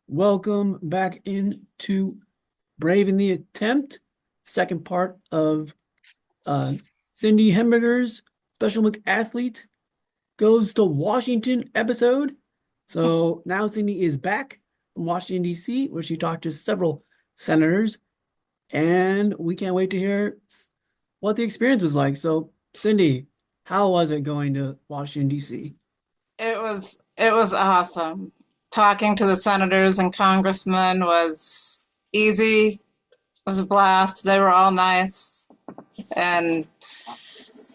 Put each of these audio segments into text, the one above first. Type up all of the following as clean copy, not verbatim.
Welcome back into Braving the Attempt, second part of uh, Cindy Hemberger's Special Olympic Athlete Goes to Washington episode. So now Cindy is back from Washington, D.C., where she talked to several senators, and we can't wait to hear what the experience was like. So, Cindy, how was it going to Washington, D.C.? It was awesome. Talking to the senators and congressmen was easy. It was a blast. They were all nice, and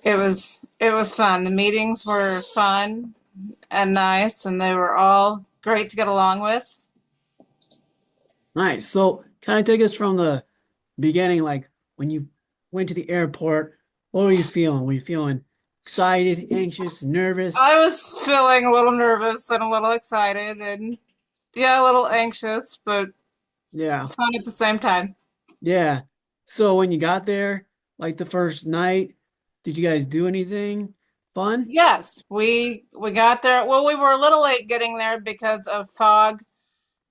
it was fun. The meetings were fun and nice, and they were all great to get along with. Nice. So, kind of take us from the beginning, like when you went to the airport, what were you feeling? Were you feeling excited, anxious, nervous? I was feeling a little nervous and a little excited, and yeah, a little anxious, but Yeah, fun at the same time. yeah. So when you got there, like the first night, did you guys do anything fun? Yes, we got there. Well, we were a little late getting there because of fog.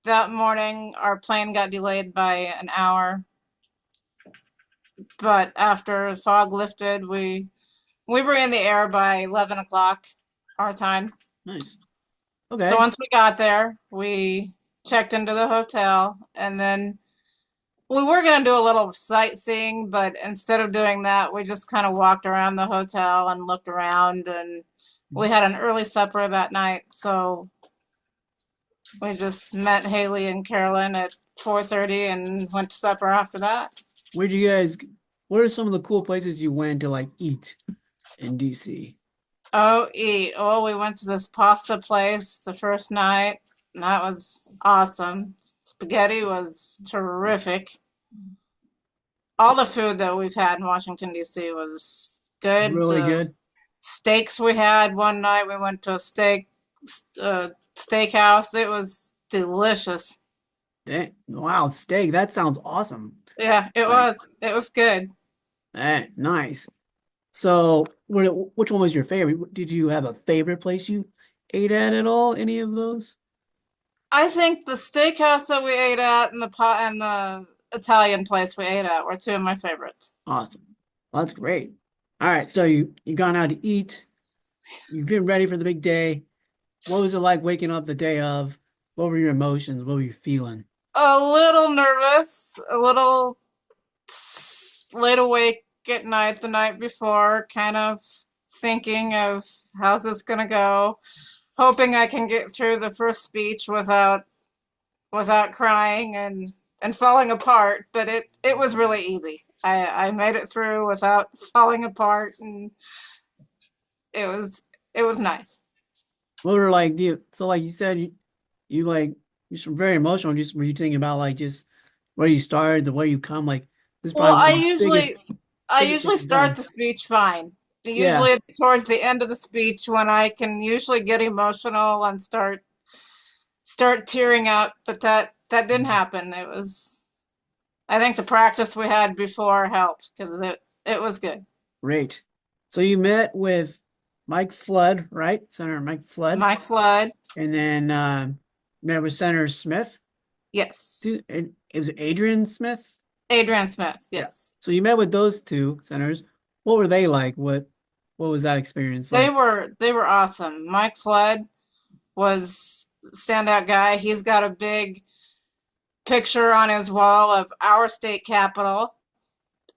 That morning, our plane got delayed by an hour, but after the fog lifted, we were in the air by 11 o'clock our time. Nice. So Okay. once we got there, we checked into the hotel, and then we were going to do a little sightseeing, but instead of doing that, we just kind of walked around the hotel and looked around, and we had an early supper that night, so we just met Haley and Carolyn at 4:30 and went to supper after that. Where'd you guys, what are some of the cool places you went to like eat in DC? Oh, eat. Oh, we went to this pasta place the first night. And that was awesome. Spaghetti was terrific. All the food that we've had in Washington, D.C. was good. Really The good. steaks we had one night, we went to a steakhouse. It was delicious. Wow, steak. That sounds awesome. Yeah, it Like, was. It was good. nice. So, which one was your favorite? Did you have a favorite place you ate at all? Any of those? I think the steakhouse that we ate at and the Italian place we ate at were two of my favorites. Awesome. Well, that's great. All right, so you gone out to eat. You've been ready for the big day. What was it like waking up the day of? What were your emotions? What were you feeling? A little nervous, a little laid awake at night the night before, kind of thinking of how's this gonna go, hoping I can get through the first speech without crying and falling apart. But it was really easy. I made it through without falling apart, and it was it was nice. What were like so like you said you like you're very emotional. Just were you thinking about like just where you started, the way you come, like this is Well, probably I one of the usually I biggest thing usually you've start done. the speech fine. Yeah. Usually it's towards the end of the speech when I can usually get emotional and start tearing up, but that didn't happen. It was I think the practice we had before helped because it was good. Great. So you met with Mike Flood, right? Senator Mike Flood. Mike Flood, And then met with Senator Smith. yes. And it was Adrian Smith. Adrian Smith, Yeah. yes. So you met with those two senators. What were they like? What was that experience They like? were they were awesome. Mike Flood was standout guy. He's got a big picture on his wall of our state capitol.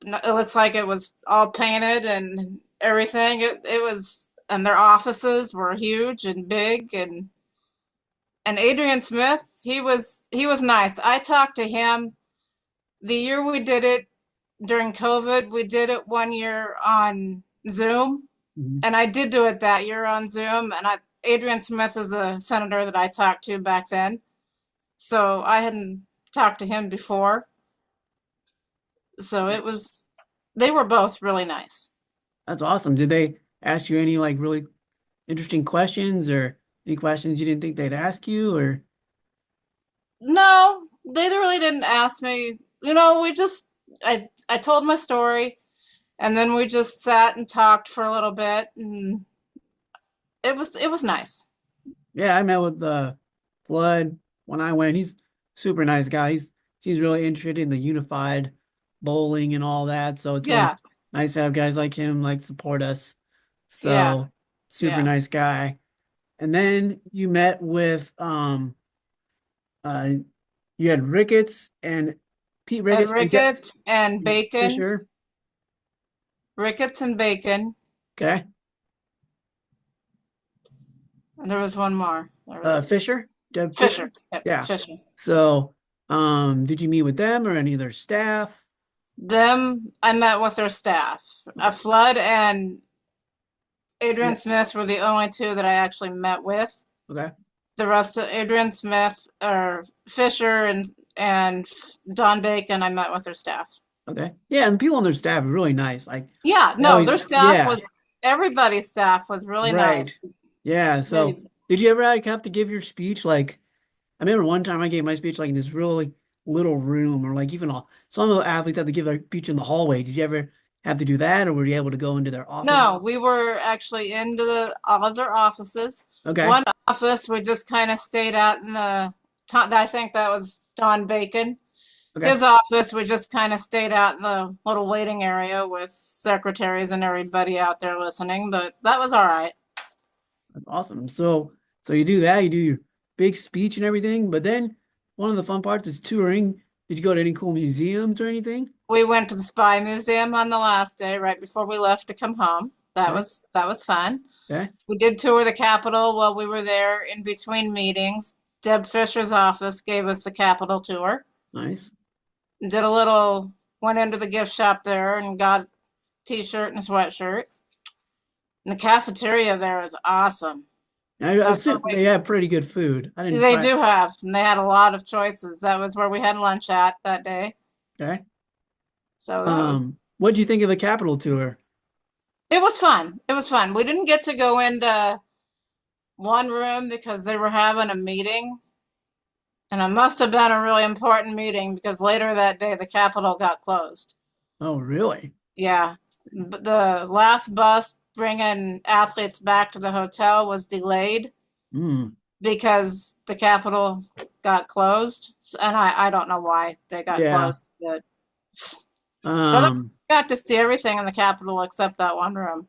It looks like it was all painted and everything. It was, and their offices were huge and big, and Adrian Smith, he was nice. I talked to him the year we did it during COVID. We did it one year on Zoom, Mhm. and I did do it that year on Zoom. And Adrian Smith is a senator that I talked to back then, so I hadn't talked to him before. So it was, they were both really nice. That's awesome. Did they ask you any like really interesting questions or any questions you didn't think they'd ask you or No, they really didn't ask me. We just I told my story, and then we just sat and talked for a little bit, and it was nice. yeah, I met with Flood when I went. super nice guy. He's really interested in the unified bowling and all that. So it's really Yeah, nice to have guys like him like support us. yeah, So super yeah. nice guy. And then you met with uh you had Ricketts and Pete And Ricketts and Ricketts and Deb Bacon, Fisher. Ricketts and Bacon. Okay. And there was one more. There was Fisher, Deb Fisher. Fisher. Yep, Yeah. Fisher. So did you meet with them or any of their staff? Them, I met with their staff. Okay. Flood and Adrian Smith. Smith were the only two that I actually met with. Okay. The rest of Adrian Smith or Fisher and Don Bacon, I met with their staff. Okay. Yeah, and people on their staff are really nice. Like Yeah, they no, always, their staff yeah, was everybody's staff was really nice. right. Yeah. They, So did you ever like, have to give your speech? Like I remember one time I gave my speech like in this really little room, or like even all some of the athletes had to give their speech in the hallway. Did you ever have to do that, or were you able to go into their office? no, we were actually into all of their offices. Okay. One office we just kind of stayed out in I think that was Don Bacon. Okay. His office, we just kind of stayed out in the little waiting area with secretaries and everybody out there listening, but that was all right. That's awesome. So you do that, you do your big speech and everything, but then one of the fun parts is touring. Did you go to any cool museums or anything? We went to the Spy Museum on the last day, right before we left to come home. Okay. That was fun. Okay. We did tour the Capitol while we were there in between meetings. Deb Fisher's office gave us the Capitol tour. Nice. Did a little, went into the gift shop there and got a t-shirt and a sweatshirt. And the cafeteria there is awesome. I That's where assume they have pretty good food. I didn't they try. do have, and they had a lot of choices. That was where we had lunch at that day. Okay. So that was, What do you think of the Capitol tour? it was fun. It was fun. We didn't get to go into one room because they were having a meeting. And it must have been a really important meeting because later that day the Capitol got closed. Oh, really? Yeah. But the last bus bringing athletes back to the hotel was delayed Mm, because the Capitol got closed. And I don't know why they got yeah. closed. But Um, got to see everything in the Capitol except that one room.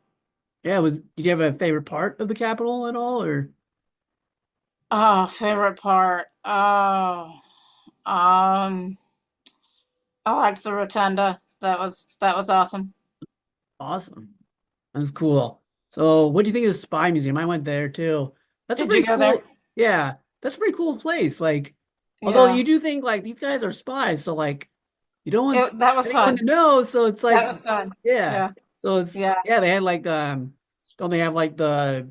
yeah, did you have a favorite part of the Capitol at all or Oh, favorite part. Um, I liked the rotunda. That was awesome. awesome? That's cool. So what do you think of the Spy Museum? I went there too. That's a Did you pretty go there? cool, yeah, that's a pretty cool place. Like, although Yeah. you do think like these guys are spies, so like you don't want That was anyone to fun. know. So it's That like, was fun. yeah. Yeah. So it's Yeah. yeah, they had like don't they have like the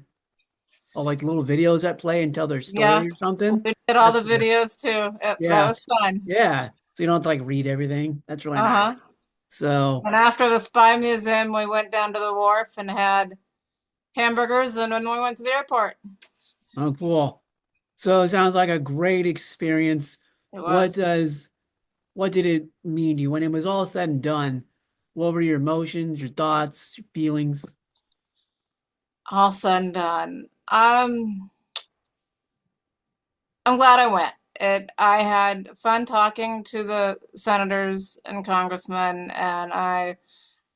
like little videos that play and tell their Yeah. story or something? We did all That's the cool. videos too. That Yeah. was fun. Yeah. So you don't have to like read everything. That's really Uh-huh. nice. So, And after the Spy Museum, we went down to the wharf and had hamburgers, and then we went to the airport. oh, cool. So it sounds like a great experience. It What was does, what did it mean to you when it was all said and done? What were your emotions, your thoughts, your feelings? all said and done. I'm glad I went. I had fun talking to the senators and congressmen, and I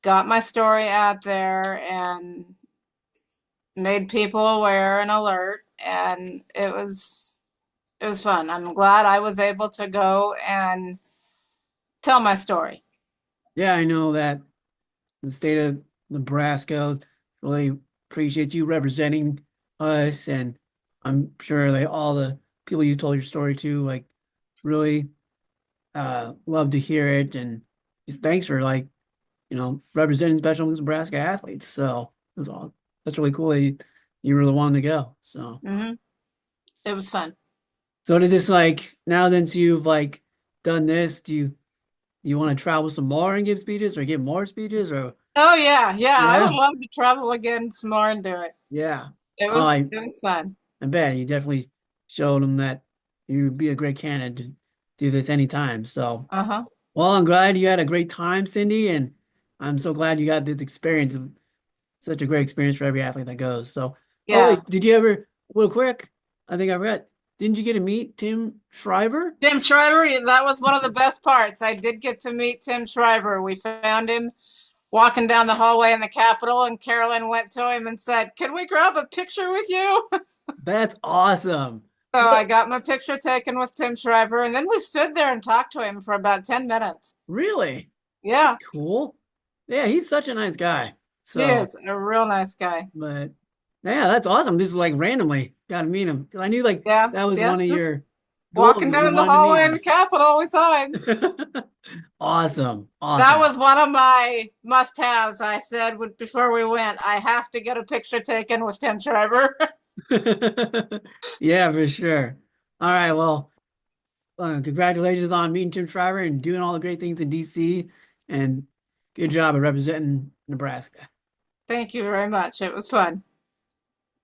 got my story out there and made people aware and alert, and it was fun. I'm glad I was able to go and tell my story. Yeah, I know that the state of Nebraska really appreciates you representing us, and I'm sure they all the people you told your story to like really love to hear it, and just thanks for like representing Special Olympics Nebraska athletes. So it was all that's really cool that you were the one to go. So Hmm. It was fun. so did this like now since you've like done this, do you want to travel some more and give speeches or give more speeches or Oh yeah, yeah. I would yeah, love to travel again some more and do it. yeah. Oh, It was fun. I bet you definitely showed them that you'd be a great candidate to do this anytime. So Uh-huh. well, I'm glad you had a great time, Cindy, and I'm so glad you got this experience. Such a great experience for every athlete that goes. So, oh Yeah. wait, did you ever, real quick? I think I read. didn't you get to meet Tim Shriver? Tim Shriver, that was one of the best parts. I did get to meet Tim Shriver. We found him walking down the hallway in the Capitol, and Carolyn went to him and said, "Can we grab a picture with you?" That's awesome. So I What? got my picture taken with Tim Shriver, and then we stood there and talked to him for about 10 minutes. Really? That's Yeah, cool. Yeah, he's such a nice guy. he So, is a real nice guy. but yeah, that's awesome. This is like randomly got to meet him because I knew like Yeah, that was yeah, one of just your goals. walking You down the wanted to meet hallway in the him. Capitol, we saw him. Awesome. That Awesome. was one of my must-haves. I said before we went, I have to get a picture taken with Tim Shriver. Yeah, for sure. All right. Well, congratulations on meeting Tim Shriver and doing all the great things in DC. And good job at representing Nebraska. Thank you very much. It was fun.